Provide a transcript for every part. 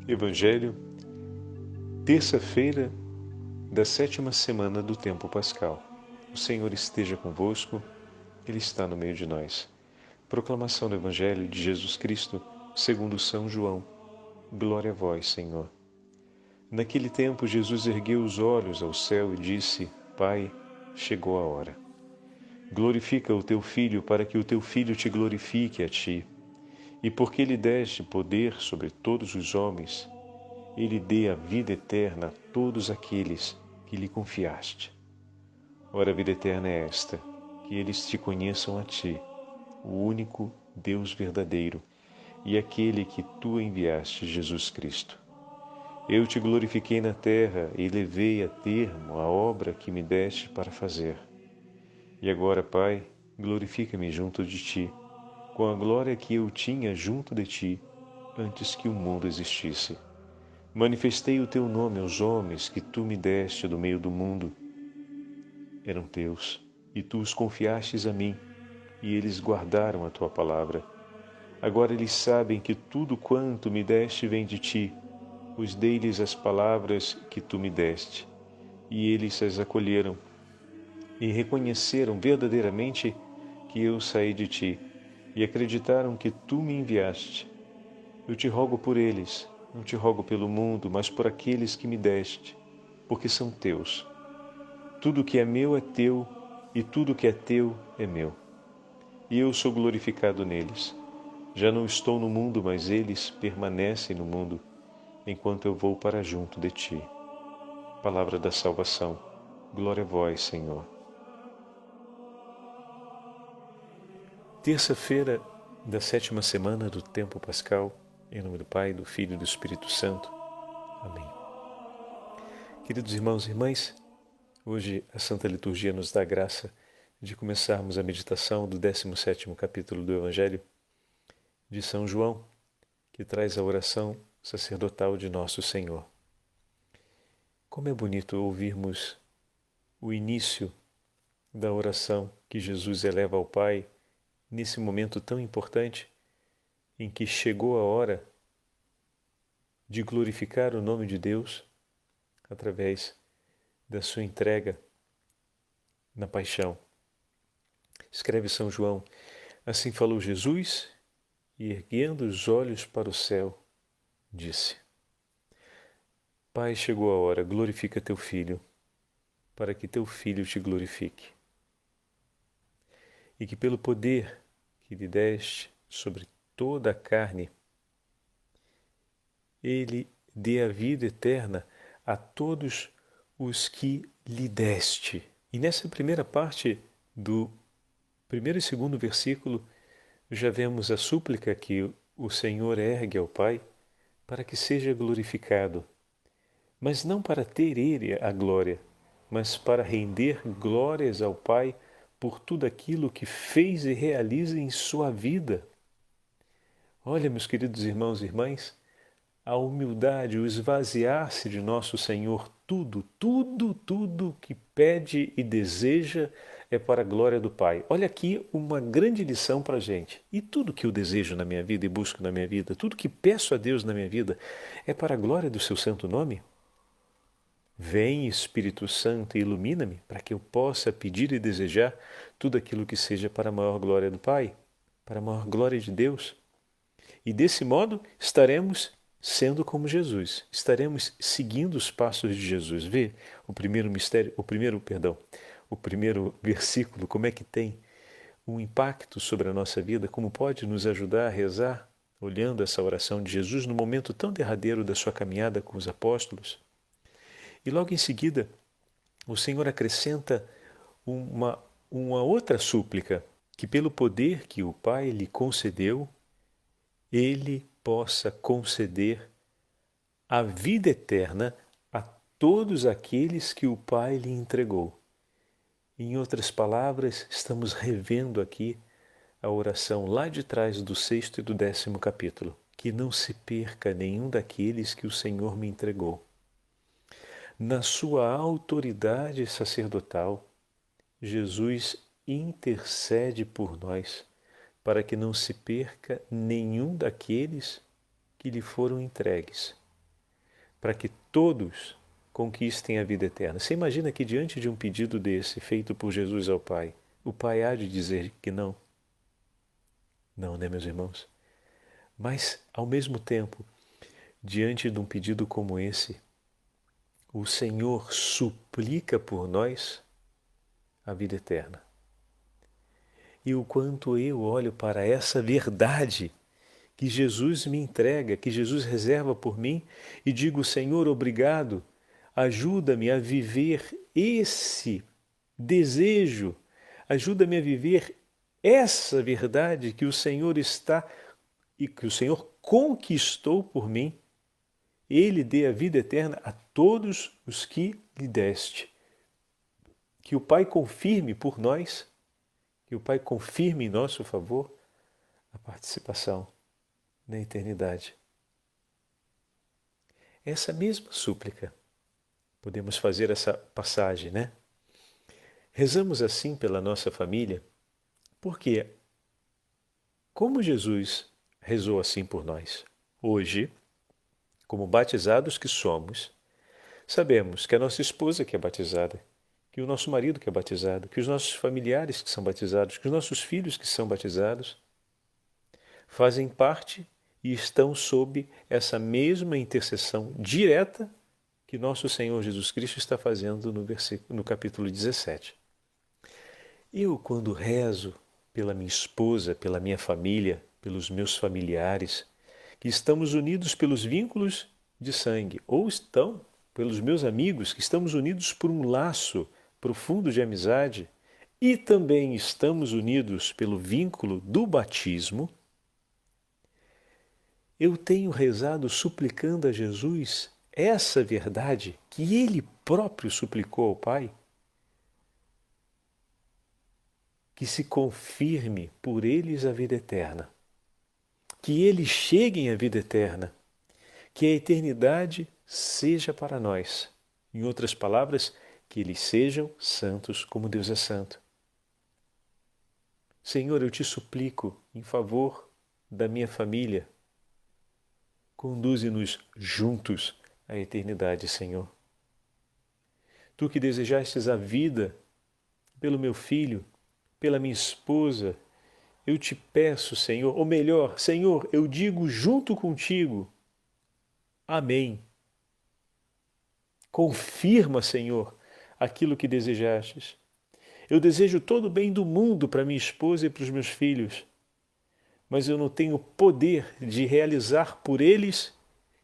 Evangelho, terça-feira da 7ª semana do tempo pascal. O Senhor esteja convosco, Ele está no meio de nós. Proclamação do Evangelho de Jesus Cristo, segundo São João. Glória a vós, Senhor. Naquele tempo, Jesus ergueu os olhos ao céu e disse: Pai, chegou a hora. Glorifica o teu Filho, para que o teu Filho te glorifique a ti. E porque lhe deste poder sobre todos os homens, ele dê a vida eterna a todos aqueles que lhe confiaste. Ora, a vida eterna é esta, que eles te conheçam a ti, o único Deus verdadeiro, e aquele que tu enviaste, Jesus Cristo. Eu te glorifiquei na terra e levei a termo a obra que me deste para fazer. E agora, Pai, glorifica-me junto de ti, com a glória que eu tinha junto de ti, antes que o mundo existisse. Manifestei o teu nome aos homens que tu me deste do meio do mundo. Eram teus, e tu os confiastes a mim, e eles guardaram a tua palavra. Agora eles sabem que tudo quanto me deste vem de ti, pois dei-lhes as palavras que tu me deste, e eles as acolheram, e reconheceram verdadeiramente que eu saí de ti, e acreditaram que tu me enviaste. Eu te rogo por eles, não te rogo pelo mundo, mas por aqueles que me deste, porque são teus. Tudo que é meu é teu, e tudo que é teu é meu. E eu sou glorificado neles. Já não estou no mundo, mas eles permanecem no mundo, enquanto eu vou para junto de ti. Palavra da salvação. Glória a vós, Senhor. Terça-feira da 7ª semana do tempo pascal, em nome do Pai, do Filho e do Espírito Santo. Amém. Queridos irmãos e irmãs, hoje a Santa Liturgia nos dá a graça de começarmos a meditação do 17º capítulo do Evangelho de São João, que traz a oração sacerdotal de Nosso Senhor. Como é bonito ouvirmos o início da oração que Jesus eleva ao Pai nesse momento tão importante em que chegou a hora de glorificar o nome de Deus através da sua entrega na paixão. Escreve São João: assim falou Jesus, e erguendo os olhos para o céu, disse: Pai, chegou a hora, glorifica teu Filho, para que teu Filho te glorifique. E que pelo poder que lhe deste sobre toda a carne, ele dê a vida eterna a todos os que lhe deste. E nessa primeira parte do primeiro e segundo versículo, já vemos a súplica que o Senhor ergue ao Pai para que seja glorificado, mas não para ter Ele a glória, mas para render glórias ao Pai por tudo aquilo que fez e realiza em sua vida. Olha, meus queridos irmãos e irmãs, a humildade, o esvaziar-se de nosso Senhor, tudo que pede e deseja é para a glória do Pai. Olha aqui uma grande lição para a gente. E tudo que eu desejo na minha vida e busco na minha vida, tudo que peço a Deus na minha vida, é para a glória do seu santo nome? Vem, Espírito Santo, e ilumina-me para que eu possa pedir e desejar tudo aquilo que seja para a maior glória do Pai, para a maior glória de Deus. E desse modo estaremos sendo como Jesus, estaremos seguindo os passos de Jesus. Vê o primeiro versículo, como é que tem um impacto sobre a nossa vida, como pode nos ajudar a rezar, olhando essa oração de Jesus no momento tão derradeiro da sua caminhada com os apóstolos. E logo em seguida, o Senhor acrescenta uma outra súplica, que pelo poder que o Pai lhe concedeu, Ele possa conceder a vida eterna a todos aqueles que o Pai lhe entregou. Em outras palavras, estamos revendo aqui a oração lá de trás do 6º e do 10º capítulo, que não se perca nenhum daqueles que o Senhor me entregou. Na sua autoridade sacerdotal, Jesus intercede por nós, para que não se perca nenhum daqueles que lhe foram entregues. para que todos conquistem a vida eterna. Você imagina que diante de um pedido desse, feito por Jesus ao Pai, o Pai há de dizer que não? Não, né, meus irmãos? Mas, ao mesmo tempo, diante de um pedido como esse, o Senhor suplica por nós a vida eterna. E o quanto eu olho para essa verdade que Jesus me entrega, que Jesus reserva por mim, e digo, Senhor, obrigado, ajuda-me a viver esse desejo, ajuda-me a viver essa verdade que o Senhor está e que o Senhor conquistou por mim. Ele dê a vida eterna a todos os que lhe deste. Que o Pai confirme por nós, que o Pai confirme em nosso favor a participação na eternidade. Essa mesma súplica, podemos fazer essa passagem, né? Rezamos assim pela nossa família, porque como Jesus rezou assim por nós, hoje, como batizados que somos, sabemos que a nossa esposa que é batizada, que o nosso marido que é batizado, que os nossos familiares que são batizados, que os nossos filhos que são batizados, fazem parte e estão sob essa mesma intercessão direta que nosso Senhor Jesus Cristo está fazendo no capítulo 17. Eu, quando rezo pela minha esposa, pela minha família, pelos meus familiares, que estamos unidos pelos vínculos de sangue, ou estão pelos meus amigos, que estamos unidos por um laço profundo de amizade, e também estamos unidos pelo vínculo do batismo, eu tenho rezado suplicando a Jesus essa verdade que Ele próprio suplicou ao Pai, que se confirme por eles a vida eterna, que eles cheguem à vida eterna, que a eternidade seja para nós. Em outras palavras, que eles sejam santos como Deus é santo. Senhor, eu te suplico em favor da minha família. Conduze-nos juntos à eternidade, Senhor. Tu que desejastes a vida pelo meu filho, pela minha esposa, eu te peço, Senhor, ou melhor, Senhor, eu digo junto contigo, amém. Confirma, Senhor, aquilo que desejastes. Eu desejo todo o bem do mundo para minha esposa e para os meus filhos, mas eu não tenho poder de realizar por eles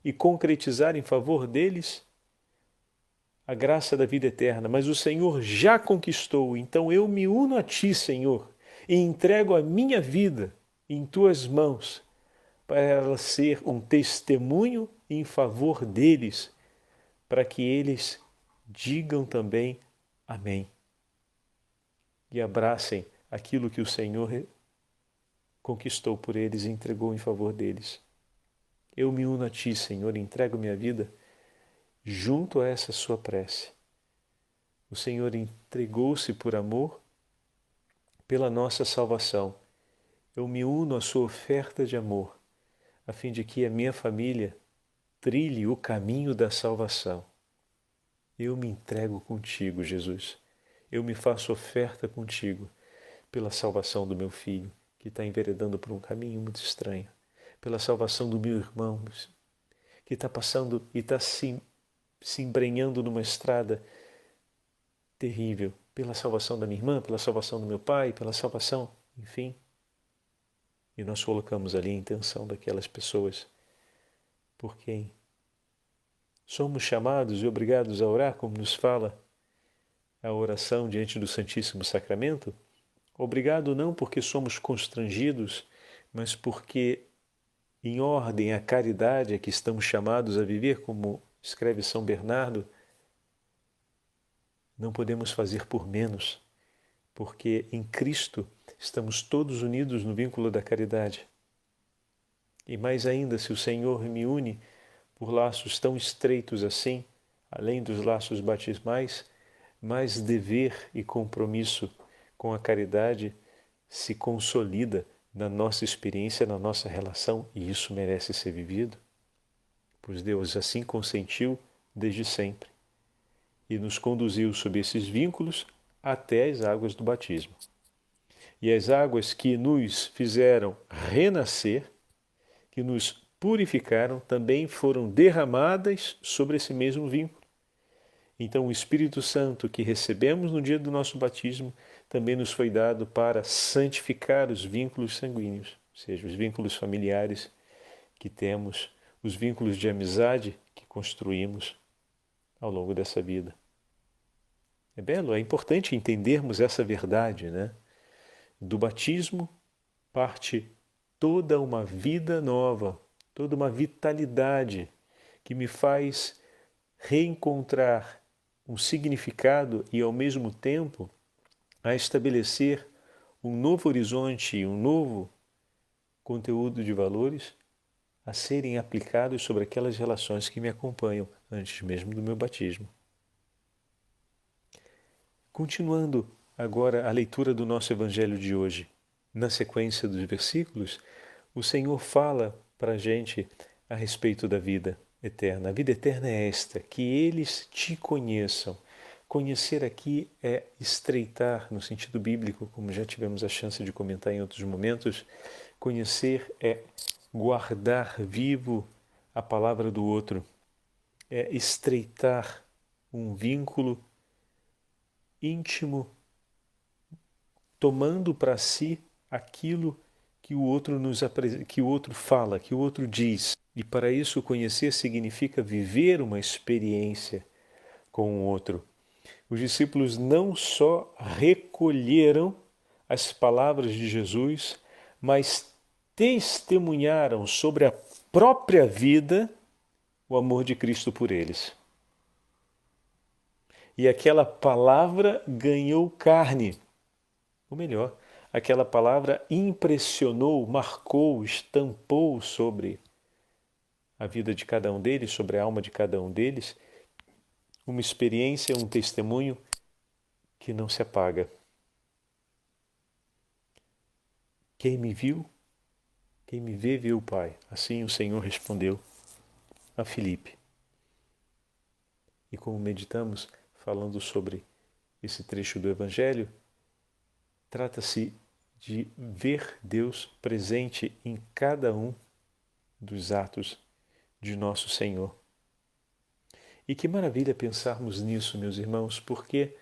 e concretizar em favor deles a graça da vida eterna, mas o Senhor já conquistou, então eu me uno a Ti, Senhor, e entrego a minha vida em Tuas mãos, para ela ser um testemunho em favor deles, para que eles digam também amém e abracem aquilo que o Senhor conquistou por eles e entregou em favor deles. Eu me uno a Ti, Senhor, e entrego minha vida junto a essa sua prece. O Senhor entregou-se por amor pela nossa salvação. Eu me uno à sua oferta de amor, a fim de que a minha família trilhe o caminho da salvação. Eu me entrego contigo, Jesus. Eu me faço oferta contigo pela salvação do meu filho, que está enveredando por um caminho muito estranho, pela salvação do meu irmão, que está passando e está se embrenhando numa estrada terrível, pela salvação da minha irmã, pela salvação do meu pai, pela salvação, enfim. E nós colocamos ali a intenção daquelas pessoas por quem somos chamados e obrigados a orar, como nos fala a oração diante do Santíssimo Sacramento. Obrigado não porque somos constrangidos, mas porque, em ordem à caridade a que estamos chamados a viver, como escreve São Bernardo, não podemos fazer por menos, porque em Cristo estamos todos unidos no vínculo da caridade. E mais ainda, se o Senhor me une por laços tão estreitos assim, além dos laços batismais, mais dever e compromisso com a caridade se consolida na nossa experiência, na nossa relação, e isso merece ser vivido. pois Deus assim consentiu desde sempre e nos conduziu sob esses vínculos até as águas do batismo. E as águas que nos fizeram renascer, que nos purificaram, também foram derramadas sobre esse mesmo vínculo. Então, o Espírito Santo que recebemos no dia do nosso batismo também nos foi dado para santificar os vínculos sanguíneos, ou seja, os vínculos familiares que temos, os vínculos de amizade que construímos ao longo dessa vida. É belo, é importante entendermos essa verdade, né? Do batismo parte toda uma vida nova, toda uma vitalidade que me faz reencontrar um significado e, ao mesmo tempo, a estabelecer um novo horizonte, um novo conteúdo de valores a serem aplicados sobre aquelas relações que me acompanham antes mesmo do meu batismo. Continuando agora a leitura do nosso Evangelho de hoje, na sequência dos versículos, o Senhor fala para a gente a respeito da vida eterna. A vida eterna é esta, que eles te conheçam. Conhecer aqui é estreitar, no sentido bíblico, como já tivemos a chance de comentar em outros momentos. Conhecer é guardar vivo a palavra do outro, é estreitar um vínculo íntimo, tomando para si aquilo que o outro que o outro fala, que o outro diz. E para isso conhecer significa viver uma experiência com o outro. Os discípulos não só recolheram as palavras de Jesus, mas testemunharam sobre a própria vida o amor de Cristo por eles. E aquela palavra ganhou carne. Ou melhor, aquela palavra impressionou, marcou, estampou sobre a vida de cada um deles, sobre a alma de cada um deles, uma experiência, um testemunho que não se apaga. Quem me viu, quem me vê, vê o Pai. Assim o Senhor respondeu a Filipe. E como meditamos, falando sobre esse trecho do Evangelho, trata-se de ver Deus presente em cada um dos atos de nosso Senhor. E que maravilha pensarmos nisso, meus irmãos, porque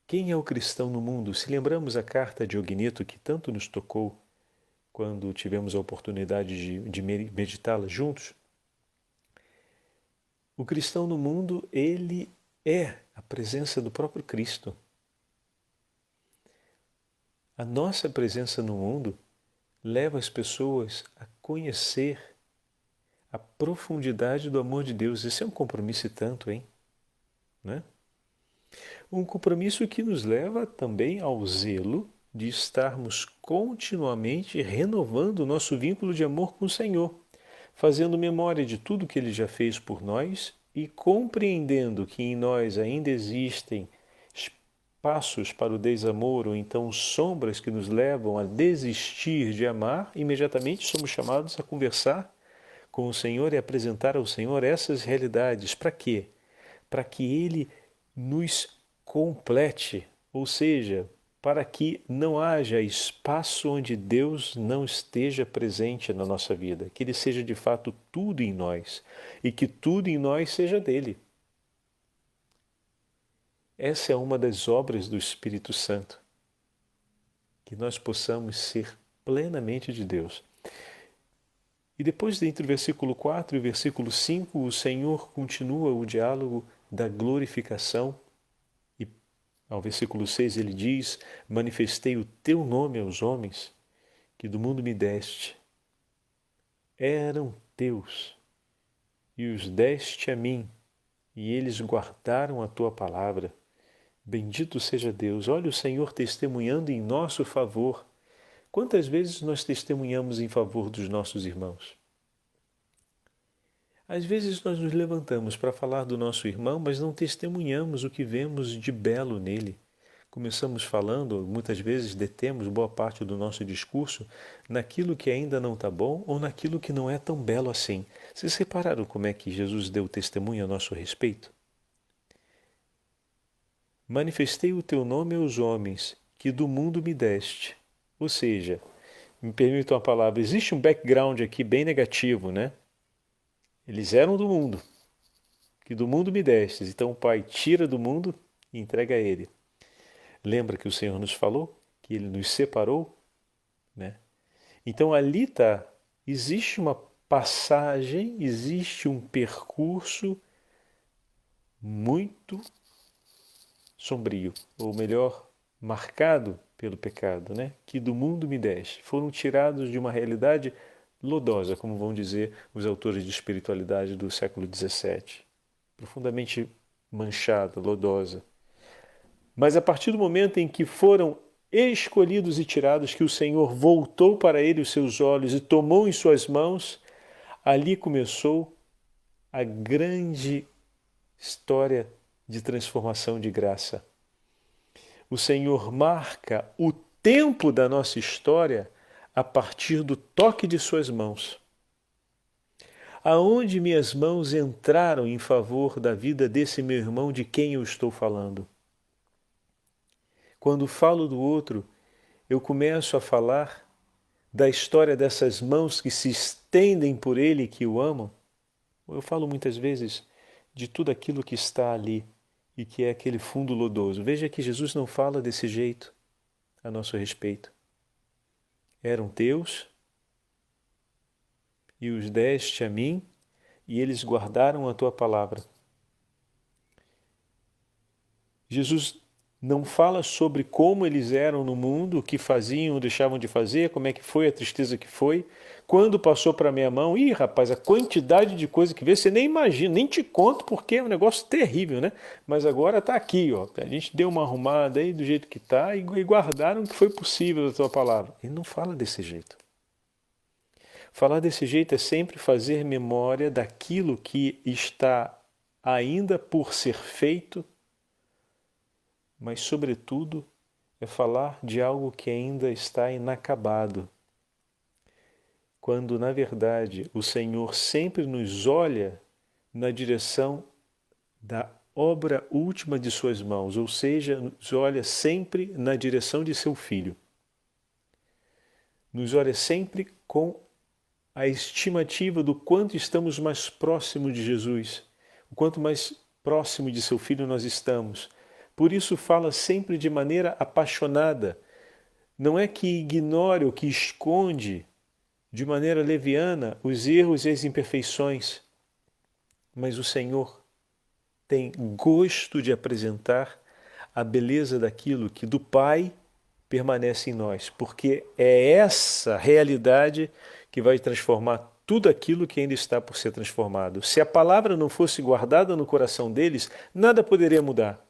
quem é o cristão no mundo? Se lembramos a carta de Ogneto, que tanto nos tocou quando tivemos a oportunidade de meditá-la juntos, o cristão no mundo, ele é a presença do próprio Cristo. A nossa presença no mundo leva as pessoas a conhecer a profundidade do amor de Deus. Esse é um compromisso e tanto, hein? Né? Um compromisso que nos leva também ao zelo de estarmos continuamente renovando o nosso vínculo de amor com o Senhor, fazendo memória de tudo que Ele já fez por nós e compreendendo que em nós ainda existem passos para o desamor ou então sombras que nos levam a desistir de amar, imediatamente somos chamados a conversar com o Senhor e apresentar ao Senhor essas realidades. Para quê? Para que Ele nos complete, ou seja, para que não haja espaço onde Deus não esteja presente na nossa vida, que Ele seja de fato tudo em nós e que tudo em nós seja dele. Essa é uma das obras do Espírito Santo, que nós possamos ser plenamente de Deus. E depois, entre o versículo 4 e o versículo 5, o Senhor continua o diálogo da glorificação. E ao versículo 6 ele diz: manifestei o teu nome aos homens, que do mundo me deste. Eram teus, e os deste a mim, e eles guardaram a tua palavra. Bendito seja Deus. Olha o Senhor testemunhando em nosso favor. Quantas vezes nós testemunhamos em favor dos nossos irmãos? Às vezes nós nos levantamos para falar do nosso irmão, mas não testemunhamos o que vemos de belo nele. Começamos falando, muitas vezes detemos boa parte do nosso discurso naquilo que ainda não está bom ou naquilo que não é tão belo assim. Vocês repararam como é que Jesus deu testemunho a nosso respeito? Manifestei o teu nome aos homens, que do mundo me deste. Ou seja, me permitam a palavra, existe um background aqui bem negativo, né? Eles eram do mundo, que do mundo me destes. Então o Pai tira do mundo e entrega a Ele. Lembra que o Senhor nos falou que Ele nos separou, né? Então ali está, existe uma passagem, existe um percurso muito sombrio, ou melhor, marcado pelo pecado, né? Que do mundo me deste. Foram tirados de uma realidade lodosa, como vão dizer os autores de espiritualidade do século XVII. Profundamente manchada, lodosa. Mas a partir do momento em que foram escolhidos e tirados, que o Senhor voltou para ele os seus olhos e tomou em suas mãos, ali começou a grande história de transformação de graça. O Senhor marca o tempo da nossa história a partir do toque de suas mãos. Aonde minhas mãos entraram em favor da vida desse meu irmão de quem eu estou falando? Quando falo do outro, eu começo a falar da história dessas mãos que se estendem por ele e que o amam. Eu falo muitas vezes de tudo aquilo que está ali e que é aquele fundo lodoso. Veja que Jesus não fala desse jeito a nosso respeito. Eram teus e os deste a mim e eles guardaram a tua palavra. Jesus não fala sobre como eles eram no mundo, o que faziam ou deixavam de fazer, como é que foi a tristeza que foi. Quando passou para a minha mão, ih, rapaz, a quantidade de coisa que vê, você nem imagina, nem te conto porque é um negócio terrível, né? Mas agora está aqui, ó. A gente deu uma arrumada aí do jeito que está e guardaram o que foi possível da tua palavra. Ele não fala desse jeito. Falar desse jeito é sempre fazer memória daquilo que está ainda por ser feito, mas, sobretudo, é falar de algo que ainda está inacabado. Quando, na verdade, o Senhor sempre nos olha na direção da obra última de suas mãos, ou seja, nos olha sempre na direção de seu Filho. Nos olha sempre com a estimativa do quanto estamos mais próximos de Jesus, o quanto mais próximo de seu Filho nós estamos. Por isso fala sempre de maneira apaixonada. Não é que ignore ou que esconde de maneira leviana os erros e as imperfeições, mas o Senhor tem gosto de apresentar a beleza daquilo que do Pai permanece em nós, porque é essa realidade que vai transformar tudo aquilo que ainda está por ser transformado. Se a palavra não fosse guardada no coração deles, nada poderia mudar.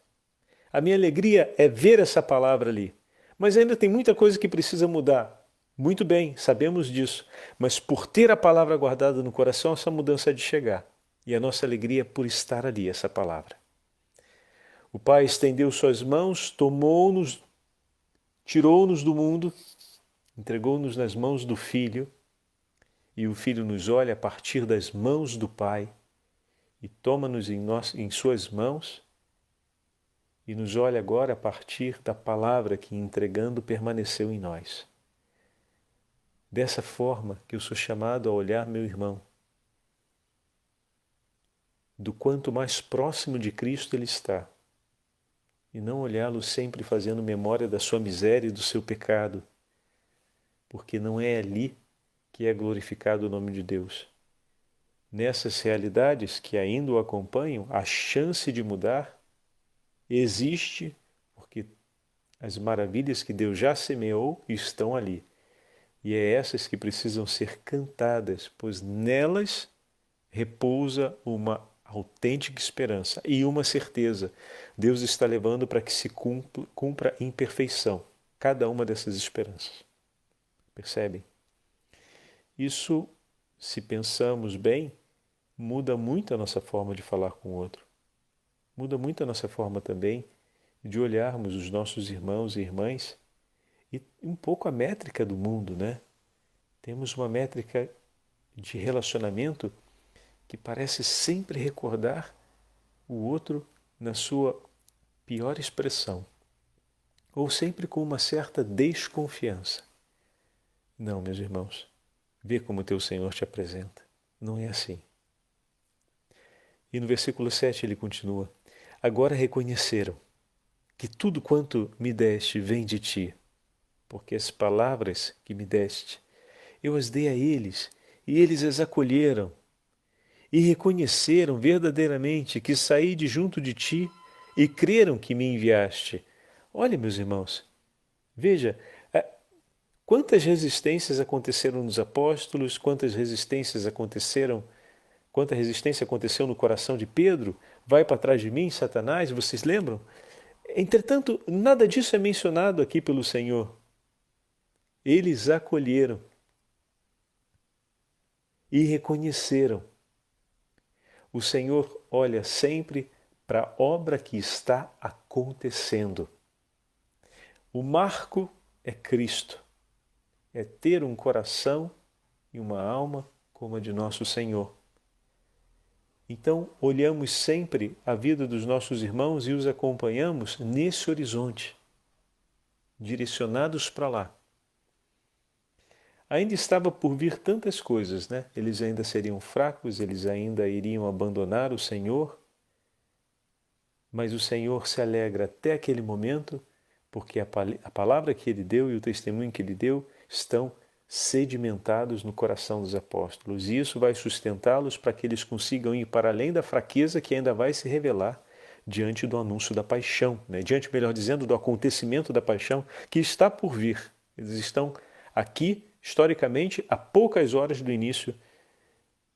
A minha alegria é ver essa palavra ali. Mas ainda tem muita coisa que precisa mudar. Muito bem, sabemos disso. Mas por ter a palavra guardada no coração, essa mudança é de chegar. E a nossa alegria é por estar ali, essa palavra. O Pai estendeu suas mãos, tomou-nos, tirou-nos do mundo, entregou-nos nas mãos do Filho, e o Filho nos olha a partir das mãos do Pai e toma-nos em suas mãos e nos olha agora a partir da palavra que, entregando, permaneceu em nós. Dessa forma que eu sou chamado a olhar meu irmão, do quanto mais próximo de Cristo ele está, e não olhá-lo sempre fazendo memória da sua miséria e do seu pecado, porque não é ali que é glorificado o nome de Deus. Nessas realidades que ainda o acompanham, a chance de mudar existe, porque as maravilhas que Deus já semeou estão ali. E é essas que precisam ser cantadas, pois nelas repousa uma autêntica esperança e uma certeza. Deus está levando para que se cumpra em perfeição cada uma dessas esperanças. Percebem? Isso, se pensamos bem, muda muito a nossa forma de falar com o outro. Muda muito a nossa forma também de olharmos os nossos irmãos e irmãs e um pouco a métrica do mundo, né? Temos uma métrica de relacionamento que parece sempre recordar o outro na sua pior expressão, ou sempre com uma certa desconfiança. Não, meus irmãos, vê como teu Senhor te apresenta. Não é assim. E no versículo 7 ele continua: agora reconheceram que tudo quanto me deste vem de ti, porque as palavras que me deste, eu as dei a eles, e eles as acolheram, e reconheceram verdadeiramente que saí de junto de ti, e creram que me enviaste. Olha, meus irmãos, veja, quantas resistências aconteceram nos apóstolos, quanta resistência aconteceu no coração de Pedro. Vai para trás de mim, Satanás, vocês lembram? Entretanto, nada disso é mencionado aqui pelo Senhor. Eles acolheram e reconheceram. O Senhor olha sempre para a obra que está acontecendo. O marco é Cristo, é ter um coração e uma alma como a de nosso Senhor. Então, olhamos sempre a vida dos nossos irmãos e os acompanhamos nesse horizonte, direcionados para lá. Ainda estava por vir tantas coisas, né? Eles ainda seriam fracos, eles ainda iriam abandonar o Senhor, mas o Senhor se alegra até aquele momento, porque a palavra que Ele deu e o testemunho que Ele deu estão sedimentados no coração dos apóstolos, e isso vai sustentá-los para que eles consigam ir para além da fraqueza que ainda vai se revelar diante do anúncio da paixão, né? Diante, melhor dizendo, do acontecimento da paixão que está por vir. Eles estão aqui, historicamente, a poucas horas do início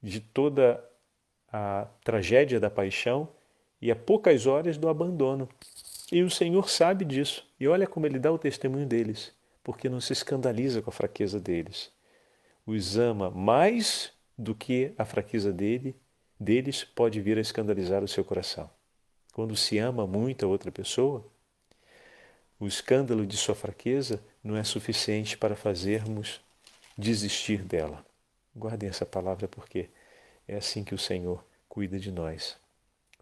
de toda a tragédia da paixão e a poucas horas do abandono. E o Senhor sabe disso. E olha como Ele dá o testemunho deles, porque não se escandaliza com a fraqueza deles. Os ama mais do que a fraqueza deles pode vir a escandalizar o seu coração. Quando se ama muito a outra pessoa, o escândalo de sua fraqueza não é suficiente para fazermos desistir dela. Guardem essa palavra, porque é assim que o Senhor cuida de nós.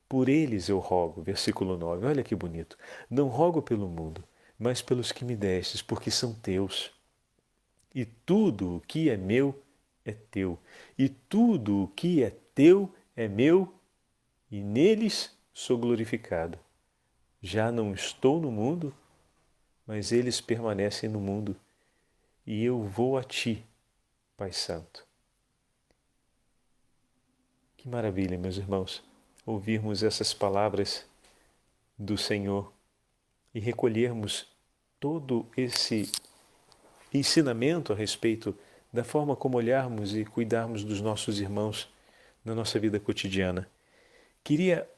Por eles eu rogo, versículo 9, olha que bonito. Não rogo pelo mundo, mas pelos que me destes, porque são teus. E tudo o que é meu é teu. E tudo o que é teu é meu, e neles sou glorificado. Já não estou no mundo, mas eles permanecem no mundo, e eu vou a ti, Pai Santo. Que maravilha, meus irmãos, ouvirmos essas palavras do Senhor e recolhermos todo esse ensinamento a respeito da forma como olharmos e cuidarmos dos nossos irmãos na nossa vida cotidiana. Queria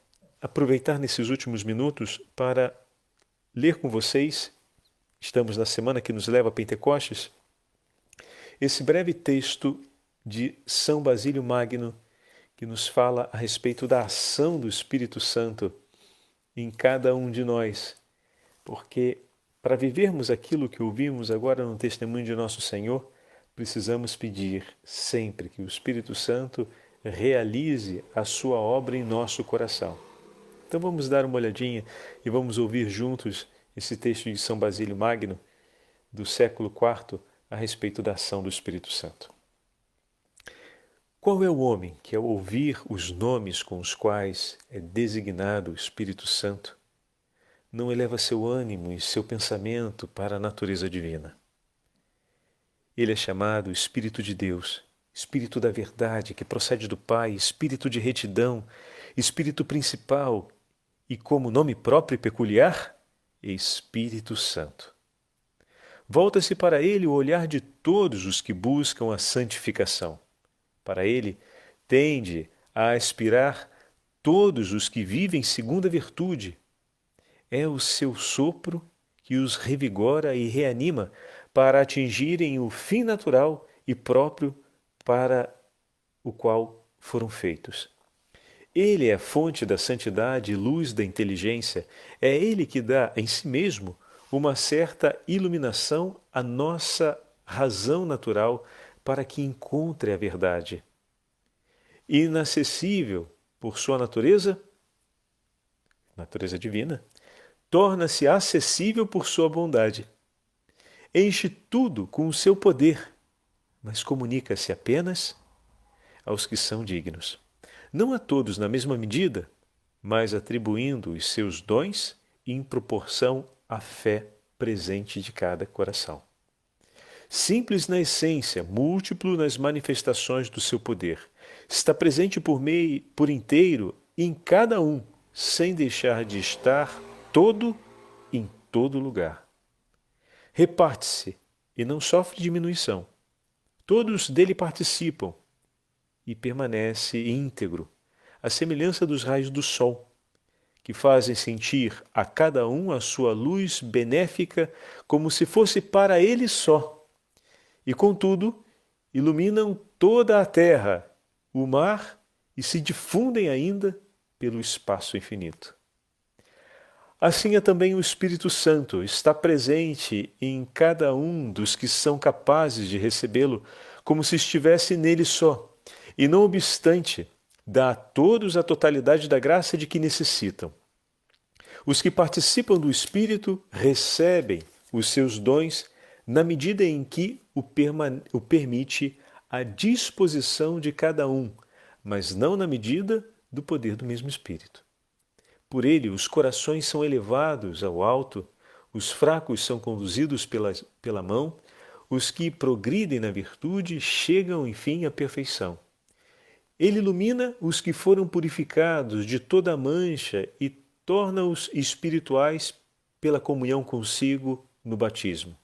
aproveitar nesses últimos minutos para ler com vocês, estamos na semana que nos leva a Pentecostes, esse breve texto de São Basílio Magno, que nos fala a respeito da ação do Espírito Santo em cada um de nós, porque para vivermos aquilo que ouvimos agora no testemunho de nosso Senhor, precisamos pedir sempre que o Espírito Santo realize a sua obra em nosso coração. Então vamos dar uma olhadinha e vamos ouvir juntos esse texto de São Basílio Magno, do século IV, a respeito da ação do Espírito Santo. Qual é o homem que, ao ouvir os nomes com os quais é designado o Espírito Santo, não eleva seu ânimo e seu pensamento para a natureza divina? Ele é chamado Espírito de Deus, Espírito da verdade que procede do Pai, Espírito de retidão, Espírito principal e, como nome próprio e peculiar, Espírito Santo. Volta-se para ele o olhar de todos os que buscam a santificação. Para ele, tende a aspirar todos os que vivem segundo a virtude. É o seu sopro que os revigora e reanima para atingirem o fim natural e próprio para o qual foram feitos. Ele é a fonte da santidade e luz da inteligência. É Ele que dá em si mesmo uma certa iluminação à nossa razão natural para que encontre a verdade. Inacessível por sua natureza divina, torna-se acessível por sua bondade. Enche tudo com o seu poder, mas comunica-se apenas aos que são dignos. Não a todos na mesma medida, mas atribuindo os seus dons em proporção à fé presente de cada coração. Simples na essência, múltiplo nas manifestações do seu poder, está presente por inteiro em cada um, sem deixar de estar todo em todo lugar. Reparte-se e não sofre diminuição. Todos dele participam e permanece íntegro, à semelhança dos raios do sol, que fazem sentir a cada um a sua luz benéfica como se fosse para ele só. E, contudo, iluminam toda a terra, o mar e se difundem ainda pelo espaço infinito. Assim é também o Espírito Santo, está presente em cada um dos que são capazes de recebê-lo, como se estivesse nele só, e não obstante, dá a todos a totalidade da graça de que necessitam. Os que participam do Espírito recebem os seus dons na medida em que o permite a disposição de cada um, mas não na medida do poder do mesmo Espírito. Por ele, os corações são elevados ao alto, os fracos são conduzidos pela mão, os que progridem na virtude chegam, enfim, à perfeição. Ele ilumina os que foram purificados de toda a mancha e torna-os espirituais pela comunhão consigo no batismo.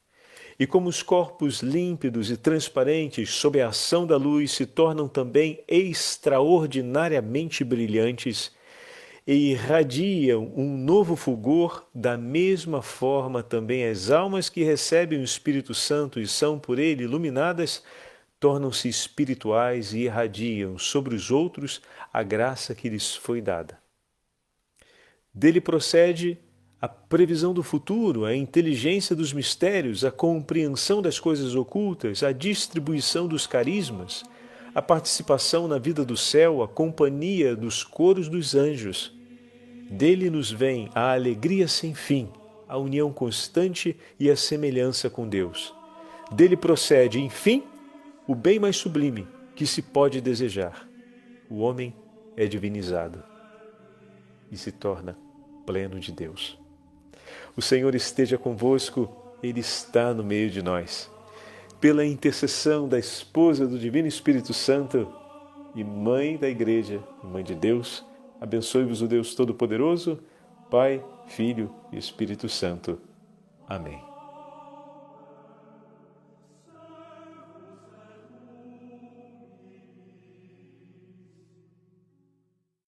E como os corpos límpidos e transparentes sob a ação da luz se tornam também extraordinariamente brilhantes e irradiam um novo fulgor, da mesma forma também as almas que recebem o Espírito Santo e são por ele iluminadas, tornam-se espirituais e irradiam sobre os outros a graça que lhes foi dada. Dele procede a previsão do futuro, a inteligência dos mistérios, a compreensão das coisas ocultas, a distribuição dos carismas, a participação na vida do céu, a companhia dos coros dos anjos. Dele nos vem a alegria sem fim, a união constante e a semelhança com Deus. Dele procede, enfim, o bem mais sublime que se pode desejar. O homem é divinizado e se torna pleno de Deus. O Senhor esteja convosco, Ele está no meio de nós. Pela intercessão da esposa do Divino Espírito Santo e Mãe da Igreja, Mãe de Deus, abençoe-vos o Deus Todo-Poderoso, Pai, Filho e Espírito Santo. Amém.